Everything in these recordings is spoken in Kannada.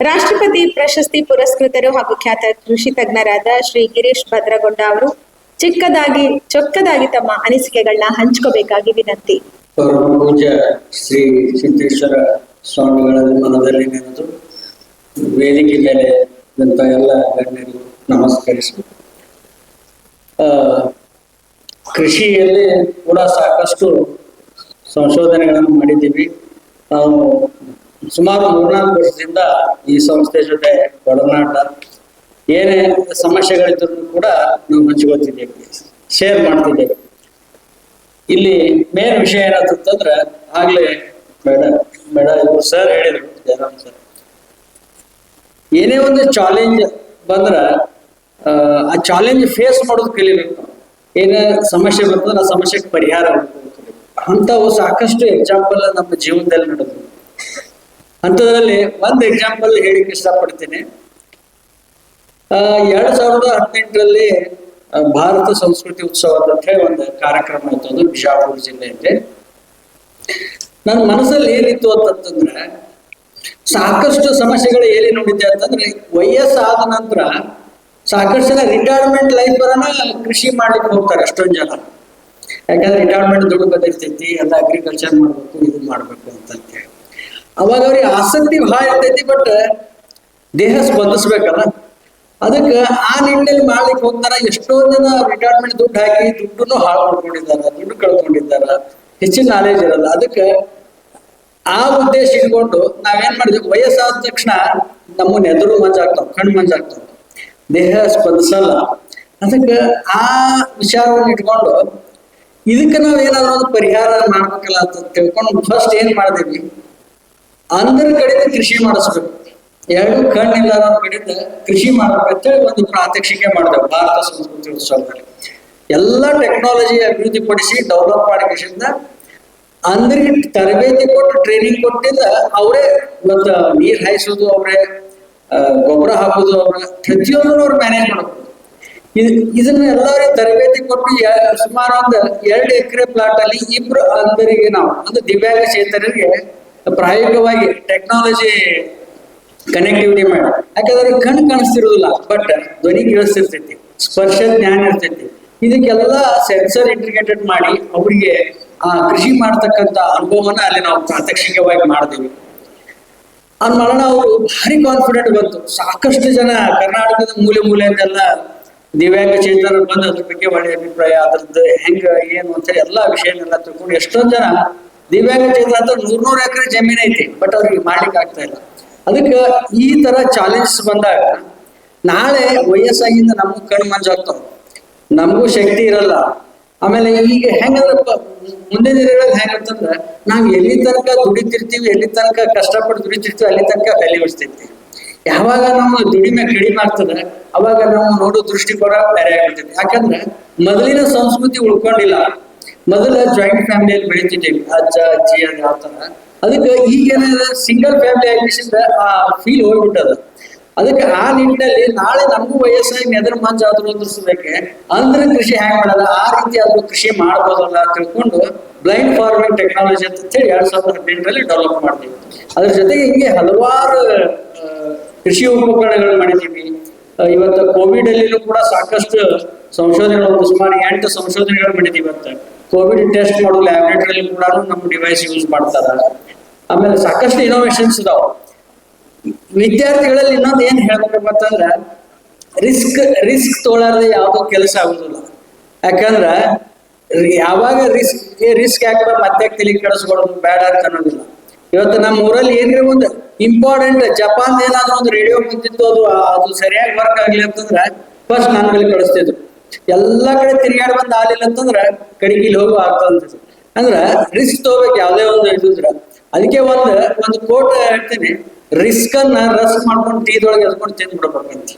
ರಾಷ್ಟ್ರಪತಿ ಪ್ರಶಸ್ತಿ ಪುರಸ್ಕೃತರು ಹಾಗೂ ಖ್ಯಾತ ಕೃಷಿ ತಜ್ಞರಾದ ಶ್ರೀ ಗಿರೀಶ್ ಭದ್ರಗೊಂಡ ಅವರು ಚೊಕ್ಕದಾಗಿ ತಮ್ಮ ಅನಿಸಿಕೆಗಳನ್ನ ಹಂಚ್ಕೋಬೇಕಾಗಿ ವಿನಂತಿ. ಪೂಜ್ಯ ಶ್ರೀ ಸಿದ್ದೇಶ್ವರ ಸ್ವಾಮಿಗಳ ಮನದಲ್ಲಿ ನೆನೆದು ವೇದಿಕೆ ಮೇಲೆ ಎಲ್ಲ ಗಣ್ಯರಿಗೂ ನಮಸ್ಕರಿಸಿ, ಕೃಷಿಯಲ್ಲಿ ಕೂಡ ಸಾಕಷ್ಟು ಸಂಶೋಧನೆಗಳನ್ನು ಮಾಡಿದ್ದೀವಿ. ನಾವು ಸುಮಾರು 3-4 ವರ್ಷದಿಂದ ಈ ಸಂಸ್ಥೆ ಜೊತೆ ಒಡನಾಟ, ಏನೇ ಸಮಸ್ಯೆಗಳಿದ್ರು ಕೂಡ ನಾವು ಹಂಚ್ಕೊತಿದ್ದೇವೆ, ಶೇರ್ ಮಾಡ್ತಿದ್ದೇವೆ. ಇಲ್ಲಿ ಮೇನ್ ವಿಷಯ ಏನಂತಂದ್ರೆ, ಆಗ್ಲೇ ಬೇಡ ಇವರು ಸರ್ ಹೇಳಿದ್ರು, ಜಯರಾಮ್ ಸರ್, ಏನೇ ಒಂದು ಚಾಲೆಂಜ್ ಬಂದ್ರ ಆ ಚಾಲೆಂಜ್ ಫೇಸ್ ಮಾಡೋದು ಕಲಿಬೇಕು. ಏನೇ ಸಮಸ್ಯೆ ಬರ್ತದ್ರೆ ಆ ಸಮಸ್ಯೆಗೆ ಪರಿಹಾರ ಅಂತವು ಸಾಕಷ್ಟು ಎಕ್ಸಾಂಪಲ್ ನಮ್ಮ ಜೀವನದಲ್ಲಿ ನಡೆದು. ಅಂಥದ್ರಲ್ಲಿ ಒಂದು ಎಕ್ಸಾಂಪಲ್ ಹೇಳಿಕ್ಕೆ ಇಷ್ಟಪಡ್ತೀನಿ. 2018ರಲ್ಲಿ ಭಾರತ ಸಂಸ್ಕೃತಿ ಉತ್ಸವ ಅಂತ ಹೇಳಿ ಒಂದು ಕಾರ್ಯಕ್ರಮ ಆಯ್ತು. ಅದು ಬಿಜಾಪುರ ಜಿಲ್ಲೆಯಲ್ಲಿ. ನನ್ನ ಮನಸ್ಸಲ್ಲಿ ಏನಿತ್ತು ಅಂತಂದ್ರೆ, ಸಾಕಷ್ಟು ಸಮಸ್ಯೆಗಳು ಏನೇ ನೋಡಿದ್ದೆ ಅಂತಂದ್ರೆ, ವಯಸ್ಸಾದ ನಂತರ ಸಾಕಷ್ಟು ಜನ ರಿಟೈರ್ಮೆಂಟ್ ಲೈಫ್ ಬರೋಣ ಕೃಷಿ ಮಾಡ್ಲಿಕ್ಕೆ ಹೋಗ್ತಾರೆ ಎಷ್ಟೊಂದು ಜನ. ಯಾಕಂದ್ರೆ ರಿಟೈರ್ಮೆಂಟ್ ದುಡ್ಡು ಬಂದಿರ್ತೈತಿ, ಎಲ್ಲ ಅಗ್ರಿಕಲ್ಚರ್ ಮಾಡ್ಬೇಕು, ಇದು ಮಾಡ್ಬೇಕು ಅಂತ ಹೇಳಿ. ಅವಾಗ ಅವ್ರಿಗೆ ಆಸಕ್ತಿ ಭಾಳ ಇರ್ತೈತಿ, ಬಟ್ ದೇಹ ಸ್ಪಂದಿಸ್ಬೇಕಲ್ಲ. ಅದಕ್ಕೆ ಆ ನಿಟ್ಟಿನಲ್ಲಿ ಮಾಡ್ಲಿಕ್ಕೆ ಹೋಗ್ತಾರ. ಎಷ್ಟೊಂದು ಜನ ರಿಟೈರ್ಮೆಂಟ್ ದುಡ್ಡು ಹಾಕಿ ದುಡ್ಡನ್ನು ಹಾಳು ಮಾಡ್ಕೊಂಡಿದ್ದಾರೆ, ದುಡ್ಡು ಕಳ್ಕೊಂಡಿದ್ದಾರ, ಹೆಚ್ಚಿನ ನಾಲೆಜ್ ಇರಲ್ಲ. ಅದಕ್ಕೆ ಆ ಉದ್ದೇಶ ಇಟ್ಕೊಂಡು ನಾವೇನ್ ಮಾಡಿದ್ವಿ, ವಯಸ್ಸಾದ ತಕ್ಷಣ ನಮ್ಮ ಎದುರು ಮಂಜಾಗ್ತಾವ, ಕಣ್ಣು ಮಂಜಾಗ್ತಾವ, ದೇಹ ಸ್ಪಂದಿಸಲ್ಲ. ಅದಕ್ಕೆ ಆ ವಿಚಾರವನ್ನು ಇಟ್ಕೊಂಡು ಇದಕ್ಕೆ ನಾವ್ ಏನಾದ್ರು ಒಂದು ಪರಿಹಾರ ಮಾಡ್ಬೇಕಲ್ಲ ಅಂತ ತಿಳ್ಕೊಂಡು ಫಸ್ಟ್ ಏನ್ ಮಾಡಿದ್ವಿ, ಅಂದ್ರ ಕಡೆಯಿಂದ ಕೃಷಿ ಮಾಡಿಸ್ಬೇಕು. 2 ಕಣ್ಣಿಲ್ಲ ಕಡೆಯಿಂದ ಕೃಷಿ ಮಾಡ್ಬೇಕಂತೇಳಿ ಒಂದು ಪ್ರಾತ್ಯಕ್ಷಿಕೆ ಮಾಡಿದೆವು ಭಾರತ ಸಂಸ್ಕೃತಿ ಉತ್ಸವದಲ್ಲಿ. ಎಲ್ಲ ಟೆಕ್ನಾಲಜಿ ಅಭಿವೃದ್ಧಿ ಪಡಿಸಿ ಡೆವಲಪ್ ಮಾಡಿದ್ರಿಂದ ಅಂದ್ರಿಗೆ ತರಬೇತಿ ಕೊಟ್ಟು ಟ್ರೈನಿಂಗ್ ಕೊಟ್ಟಿದ್ದ ಅವರೇ ಇವತ್ತು ನೀರ್ ಹಾಯಿಸೋದು ಅವರೇ, ಗೊಬ್ಬರ ಹಾಕೋದು ಅವ್ರ, ಪ್ರತಿಯೊಂದು ಅವ್ರು ಮ್ಯಾನೇಜ್ ಮಾಡಬೇಕು. ಇದನ್ನ ಎಲ್ಲರಿಗೆ ತರಬೇತಿ ಕೊಟ್ಟು ಸುಮಾರು ಒಂದು 2 ಎಕರೆ ಪ್ಲಾಟ್ ಅಲ್ಲಿ 2 ಅಂಧರಿಗೆ ನಾವು ಅಂದ್ರೆ ದಿವ್ಯಾಂಗ ಚೇತನರಿಗೆ ಪ್ರಾಯೋಗಿಕವಾಗಿ ಟೆಕ್ನಾಲಜಿ ಕನೆಕ್ಟಿವಿಟಿ ಮಾಡಿ. ಯಾಕಂದ್ರೆ ಕಣ್ಣು ಕಾಣಿಸ್ತಿರೋದಿಲ್ಲ, ಬಟ್ ಧ್ವನಿ ಕೇಳಿಸ್ತಿರ್ತೈತಿ, ಸ್ಪರ್ಶ ಜ್ಞಾನ ಇರ್ತೈತಿ. ಇದಕ್ಕೆಲ್ಲ ಸೆನ್ಸರ್ ಇಂಟಿಗ್ರೇಟೆಡ್ ಮಾಡಿ ಅವರಿಗೆ ಆ ಕೃಷಿ ಮಾಡ್ತಕ್ಕಂಥ ಅನುಭವನ ಅಲ್ಲಿ ನಾವು ಪ್ರಾತ್ಯಕ್ಷಿಕವಾಗಿ ಮಾಡಿದೀವಿ. ಅದ್ ಮಾಡೋಣ ಅವರು ಭಾರಿ ಕಾನ್ಫಿಡೆಂಟ್ ಬಂತು. ಸಾಕಷ್ಟು ಜನ ಕರ್ನಾಟಕದ ಮೂಲೆಯಿಂದೆಲ್ಲ ದಿವ್ಯಾಂಗ ಚೇತನ ಬಂದು ಅದ್ರ ಬಗ್ಗೆ ಒಳ್ಳೆ ಅಭಿಪ್ರಾಯ, ಅದ್ರದ್ದು ಹೆಂಗ ಏನು ಅಂತ ಎಲ್ಲಾ ವಿಷಯನೆಲ್ಲ ತಿಳ್ಕೊಂಡು ಎಷ್ಟೊಂದ್ ಜನ ದಿವ್ಯಾಂಗ ಚೇತನ ಅಂತ 100 ಎಕರೆ ಜಮೀನ್ ಐತಿ, ಬಟ್ ಅವ್ರಿಗೆ ಮಾಡ್ಲಿಕ್ಕೆ ಆಗ್ತಾ ಇಲ್ಲ. ಅದಕ್ಕೆ ಈ ತರ ಚಾಲೆಂಜಸ್ ಬಂದಾಗ ನಾಳೆ ವಯಸ್ಸಾಗಿಂದ ನಮಗೂ ಕಣ್ಣು ಮಂಜಾಗ್ತಾವ, ನಮಗೂ ಶಕ್ತಿ ಇರಲ್ಲ. ಆಮೇಲೆ ಈಗ ಹೆಂಗಂದ್ರೆ ಮುಂದಿನ ದಿನಗಳಲ್ಲಿ ಹೆಂಗಂತಂದ್ರೆ, ನಾವ್ ಎಲ್ಲಿ ತನಕ ದುಡಿತಿರ್ತೀವಿ, ಎಲ್ಲಿ ತನಕ ಕಷ್ಟಪಟ್ಟು ದುಡಿತಿರ್ತೀವಿ, ಅಲ್ಲಿ ತನಕ ಬೆಲೆ ಉಳಿಸ್ತೈತಿ. ಯಾವಾಗ ನಮ್ಮ ದುಡಿಮೆ ಕಡಿಮೆ ಆಗ್ತದೆ ಅವಾಗ ನಾವು ನೋಡೋ ದೃಷ್ಟಿಕೋನ ಬೇರೆ ಆಗ್ಬಿಡ್ತೈತಿ. ಯಾಕಂದ್ರೆ ಮೊದಲಿನ ಸಂಸ್ಕೃತಿ ಉಳ್ಕೊಂಡಿಲ್ಲ. ಮೊದಲ ಜಾಯಿಂಟ್ ಫ್ಯಾಮಿಲಿಯಲ್ಲಿ ಬೆಳಿತಿದ್ದೇವೆ, ಅಜ್ಜ ಅಜ್ಜಿ ಅದು ಯಾವ ತರ. ಅದಕ್ಕೆ ಈಗೇನಾದ್ರೆ ಸಿಂಗಲ್ ಫ್ಯಾಮಿಲಿ ಆಗಿಸಿಂದ ಆ ಫೀಲ್ ಹೋಗ್ಬಿಟ್ಟದ. ಅದಕ್ಕೆ ಆ ನಿಟ್ಟಿನಲ್ಲಿ ನಾಳೆ ನಮಗೂ ವಯಸ್ಸಾಗಿ ಎದುರು ಮಂಜ ಆದ್ರೂ ಅಂದ್ರಿಸಬೇಕೆ ಅಂದ್ರೆ ಕೃಷಿ ಹ್ಯಾಂಗ್ ಮಾಡಲ್ಲ, ಆ ರೀತಿ ಆದ್ರೂ ಕೃಷಿ ಮಾಡ್ಬೋದಲ್ಲ ಅಂತ ತಿಳ್ಕೊಂಡು ಬ್ಲೈಂಡ್ ಫಾರ್ಮಿಂಗ್ ಟೆಕ್ನಾಲಜಿ ಅಂತ ಹೇಳಿ 2018ರಲ್ಲಿ ಡೆವಲಪ್ ಮಾಡ್ತೀವಿ. ಅದ್ರ ಜೊತೆಗೆ ಹಿಂಗೆ ಹಲವಾರು ಕೃಷಿ ಉಪಕರಣಗಳು ಮಾಡಿದ್ದೀವಿ. ಇವತ್ತು ಕೋವಿಡ್ ಅಲ್ಲಿನೂ ಕೂಡ ಸಾಕಷ್ಟು ಸಂಶೋಧನೆಗಳು, ಸುಮಾರು 8 ಸಂಶೋಧನೆಗಳು ಮಾಡಿದ್ದೀವಿ. ಇವತ್ತು ಕೋವಿಡ್ ಟೆಸ್ಟ್ ಮಾಡೋ ಲ್ಯಾಬ್ರೇಟರಿ ಕೂಡ ನಮ್ಮ ಡಿವೈಸ್ ಯೂಸ್ ಮಾಡ್ತಾರ. ಆಮೇಲೆ ಸಾಕಷ್ಟು ಇನೋವೇಷನ್ಸ್ ಇದಾವ. ವಿದ್ಯಾರ್ಥಿಗಳಲ್ಲಿ ಇನ್ನೊಂದು ಏನ್ ಹೇಳ್ಬೇಕಂತಂದ್ರ, ರಿಸ್ಕ್ ತೊಗೊಳ್ಳಾರ್ದೆ ಯಾವ್ದು ಕೆಲಸ ಆಗುದಿಲ್ಲ. ಯಾಕಂದ್ರ ಯಾವಾಗ ರಿಸ್ಕ್ ಯಾಕೆ ಮತ್ತೆ ತಲೆ ಕೆಡಿಸ್ಕೊಳ್ಳೋದು ಬೇಡ ಅಂತ ಅನ್ನೋದಿಲ್ಲ. ಇವತ್ತು ನಮ್ಮ ಊರಲ್ಲಿ ಏನ್ರಿ ಒಂದು ಇಂಪಾರ್ಟೆಂಟ್ ಜಪಾನ್ ಏನಾದ್ರು ಒಂದು ರೇಡಿಯೋ ಬಂದಿತ್ತು, ಅದು ಸರಿಯಾಗಿ ವರ್ಕ್ ಆಗ್ಲಿ ಅಂತಂದ್ರ ಫಸ್ಟ್ ನನ್ನ ಮೇಲೆ ಕಳಿಸ್ತಿದ್ರು. ಎಲ್ಲಾ ಕಡೆ ತಿರುಗಾಡಿ ಬಂದ್ ಆಗ್ಲಿಲ್ಲ ಅಂತಂದ್ರ ಕಡೆಗೆ ಇಲ್ಲಿ ಹೋಗುವ ಆಗ್ತದ. ಅಂದ್ರ ರಿಸ್ಕ್ ತಗೋಬೇಕು ಯಾವ್ದೇ ಒಂದು ಇದ್ರ. ಅದಕ್ಕೆ ಒಂದು ಕೋಟ್ ಹೇಳ್ತೀನಿ, ರಿಸ್ಕ್ ಅನ್ನ ರಸ್ ಮಾಡ್ಕೊಂಡು ಟೀದೊಳಗೆ ಎದ್ಕೊಂಡು ತಿಂದು ಬಿಡ್ಬೇಕಂತ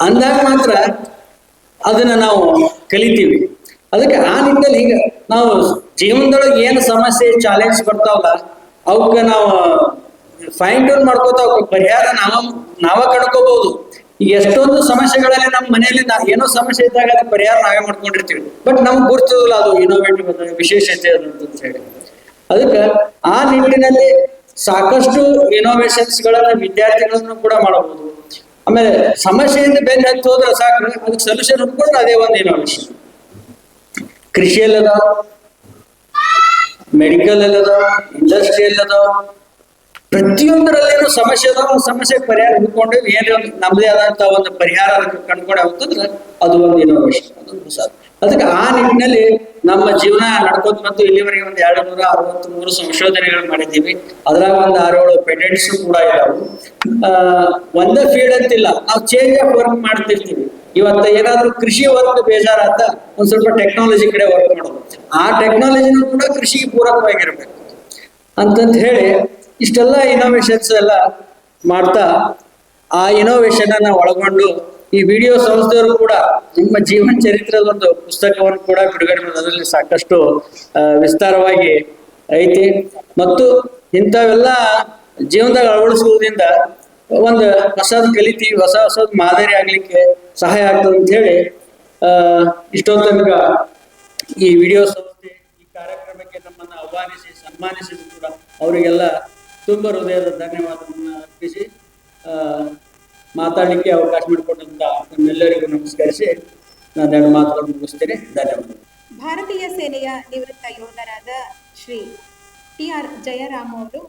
ಅಂದಾಗ ಮಾತ್ರ ಅದನ್ನ ನಾವು ಕಲಿತೀವಿ. ಅದಕ್ಕೆ ಆ ನಿಟ್ಟಿನಲ್ಲಿ ಈಗ ನಾವು ಜೀವನದೊಳಗೆ ಏನು ಸಮಸ್ಯೆ ಚಾಲೆಂಜ್ ಬರ್ತಾವಲ್ಲ ಅವಕ್ಕೆ ನಾವು ಫೈನ್ ಟ್ಯೂನ್ ಮಾಡ್ಕೋತಾ ಪರಿಹಾರ ನಾವ ಕಂಡ್ಕೋಬಹುದು. ಈಗ ಎಷ್ಟೊಂದು ಸಮಸ್ಯೆಗಳಲ್ಲಿ ನಮ್ಮ ಮನೆಯಲ್ಲಿ ಏನೋ ಸಮಸ್ಯೆ ಇದ್ದಾಗ ಅದು ಪರಿಹಾರ ನಾವೇ ಮಾಡ್ಕೊಂಡಿರ್ತೀವಿ, ಬಟ್ ನಮ್ಗೆ ಗುರ್ತಿರೋದಿಲ್ಲ ಅದು ಇನೋವೇಟಿವ್ ವಿಶೇಷತೆ ಅಂತ ಹೇಳಿ. ಅದಕ್ಕೆ ಆ ನಿಟ್ಟಿನಲ್ಲಿ ಸಾಕಷ್ಟು ಇನೋವೇಷನ್ಸ್ ಗಳನ್ನ ವಿದ್ಯಾರ್ಥಿಗಳನ್ನು ಕೂಡ ಮಾಡಬಹುದು. ಆಮೇಲೆ ಸಮಸ್ಯೆಯಿಂದ ಬೆನ್ನ ಹತ್ತಿ ಹೋದ್ರೆ ಸಾಕು, ಅದಕ್ಕೆ ಸೊಲ್ಯೂಷನ್ ಹುಡ್ಕೊಂಡ್ರೆ ಅದೇ ಒಂದು ಇನೋವೇಷನ್. ಕೃಷಿಯಲ್ಲಿ ಅದಾವ, ಮೆಡಿಕಲ್ ಅಲ್ಲಿ ಅದಾವ, ಇಂಡಸ್ಟ್ರಿಯಲ್ ಅದಾವ, ಪ್ರತಿಯೊಂದರಲ್ಲಿನೂ ಸಮಸ್ಯೆ ಅದಾವ. ಸಮಸ್ಯೆ ಪರಿಹಾರ ಹುಡ್ಕೊಂಡು ಏನೇ ಒಂದು ನಮ್ಮದೇ ಆದಂತ ಒಂದು ಪರಿಹಾರ ಅದಕ್ಕೆ ಕಂಡುಕೊಂಡೆ ಹೋಗ್ತಂದ್ರೆ ಅದು ಒಂದು ಇನೋವೇಷನ್, ಅದು ಹೊಸ. ಅದಕ್ಕೆ ಆ ನಿಟ್ಟಿನಲ್ಲಿ ನಮ್ಮ ಜೀವನ ನಡ್ಕೋತ ಮತ್ತು ಇಲ್ಲಿವರೆಗೆ ಒಂದು 263 ಸಂಶೋಧನೆಗಳು ಮಾಡಿದ್ದೀವಿ. ಅದ್ರಾಗ ಒಂದು 6-7 ಪೇಟೆಂಟ್ಸ್ ಕೂಡ ಇದಾವೆ. ಒಂದೇ ಫೀಲ್ಡ್ ಅಂತಿಲ್ಲ, ನಾವು ಚೇಂಜ್ ಆಫ್ ವರ್ಕ್ ಮಾಡ್ತಿರ್ತೀವಿ. ಇವತ್ತು ಏನಾದ್ರೂ ಕೃಷಿ ವರ್ಕ್ ಬೇಜಾರಾತ ಒಂದ್ ಸ್ವಲ್ಪ ಟೆಕ್ನಾಲಜಿ ಕಡೆ ವರ್ಕ್ ಮಾಡೋದು, ಆ ಟೆಕ್ನಾಲಜಿನೂ ಕೂಡ ಕೃಷಿಗೆ ಪೂರಕವಾಗಿರ್ಬೇಕು ಅಂತಂತ ಹೇಳಿ ಇಷ್ಟೆಲ್ಲ ಇನೋವೇಷನ್ಸ್ ಎಲ್ಲ ಮಾಡ್ತಾ ಆ ಇನೋವೇಷನ್ ಅನ್ನ ಒಳಗೊಂಡು ಈ ವಿಡಿಯೋ ಸಂಸ್ಥೆಯವರು ಕೂಡ ನಿಮ್ಮ ಜೀವನ ಚರಿತ್ರದ ಒಂದು ಪುಸ್ತಕವನ್ನು ಕೂಡ ಬಿಡುಗಡೆ ಮಾಡಿದ್ರು. ಅದರಲ್ಲಿ ಸಾಕಷ್ಟು ವಿಸ್ತಾರವಾಗಿ ಐತಿ. ಮತ್ತು ಇಂಥವೆಲ್ಲ ಜೀವನದಾಗ ಅಳವಡಿಸುವುದರಿಂದ ಒಂದು ಹೊಸದ್ ಕಲಿತೀವಿ, ಹೊಸದ್ ಮಾದರಿ ಆಗ್ಲಿಕ್ಕೆ ಸಹಾಯ ಆಗ್ತದೆ ಅಂತ ಹೇಳಿ ಇಷ್ಟೊಂದು ತನಕ ಈ ವಿಡಿಯೋ ಸಂಸ್ಥೆ ಈ ಕಾರ್ಯಕ್ರಮಕ್ಕೆ ನಮ್ಮನ್ನು ಆಹ್ವಾನಿಸಿ ಸನ್ಮಾನಿಸಿದ್ರು ಕೂಡ ಅವರಿಗೆಲ್ಲ ತುಂಬ ಹೃದಯದ ಧನ್ಯವಾದವನ್ನು ಅರ್ಪಿಸಿ ಮಾತಾಡಲಿಕ್ಕೆ ಅವಕಾಶ ಮಾಡಿಕೊಟ್ಟಂತ ನಮ್ಮೆಲ್ಲರಿಗೂ ನಮಸ್ಕರಿಸಿ ನಾನು 2 ಮಾತುಗಳನ್ನು ಮುಗಿಸ್ತೇನೆ. ಧನ್ಯವಾದ. ಭಾರತೀಯ ಸೇನೆಯ ನಿವೃತ್ತ ಯೋಧರಾದ ಶ್ರೀ TR ಜಯರಾಮ್ ಅವರು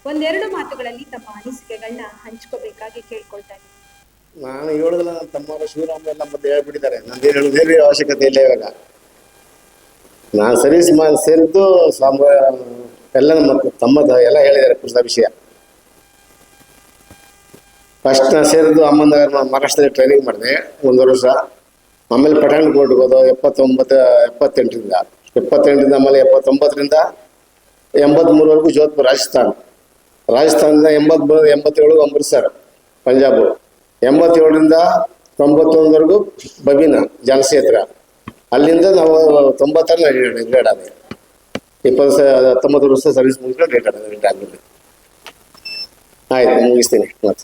ಒಂದೆರಡು ಮಾತುಗಳಲ್ಲಿ ತಮ್ಮ ಅನಿಸಿಕೆಗಳನ್ನ ಹಂಚ್ಕೋಬೇಕಾಗಿ ಕೇಳ್ಕೊಳ್ತಾರೆ. ನಾನು ಹೇಳುದಿಲ್ಲ, ನನ್ನ ತಮ್ಮವರು ಶಿವರಾಮ್ ಎಲ್ಲ ಮತ್ತೆ ಹೇಳ್ಬಿಟ್ಟಿದ್ದಾರೆ, ನಂದೇನು ಹೇಳುವುದೇ ಅವಶ್ಯಕತೆ ಇಲ್ಲ. ಇವಾಗ ನಾನು ಸರ್ವಿಸ್ ಸೇರಿದ್ದು ಎಲ್ಲ ನಮ್ಮ ತಮ್ಮದ ಎಲ್ಲ ಹೇಳಿದ್ದಾರೆ ಕುರಿತ ವಿಷಯ. ಫಸ್ಟ್ ನಾನು ಸೇರಿದ್ದು ಅಮ್ಮನಗರ ಮಹಾರಾಷ್ಟ್ರದಲ್ಲಿ ಟ್ರೈನಿಂಗ್ ಮಾಡಿದೆ 1 ವರ್ಷ. ಆಮೇಲೆ ಪಠಾಣ್ಕೋಟ್ಗೆ ಹೋದ 78ರಿಂದ ಆಮೇಲೆ 79ರಿಂದ 83ವರೆಗೂ ಜೋಧ್ಪುರ್ ರಾಜಸ್ಥಾನದಿಂದ 87 ಅಮೃತ್ಸರ್ ಪಂಜಾಬ್, 87ರಿಂದ 91ವರೆಗೂ ಬಬೀನಾ ಝಾನ್ಸಿ ಹತ್ರ. ಅಲ್ಲಿಂದ ನಾವು 90ರಲ್ಲಿ ರಿಟೈರ್ಡ್ ಆದೆ. 19 ವರ್ಷ ಸರ್ವಿಸ್ ಮುಗಿಸ್ಕೊಂಡು ರಿಟೈರ್ಡ್ ಆದ್ಮೇಲೆ ಆಯ್ತು, ಮುಗಿಸ್ತೀನಿ ಮತ್ತೆ.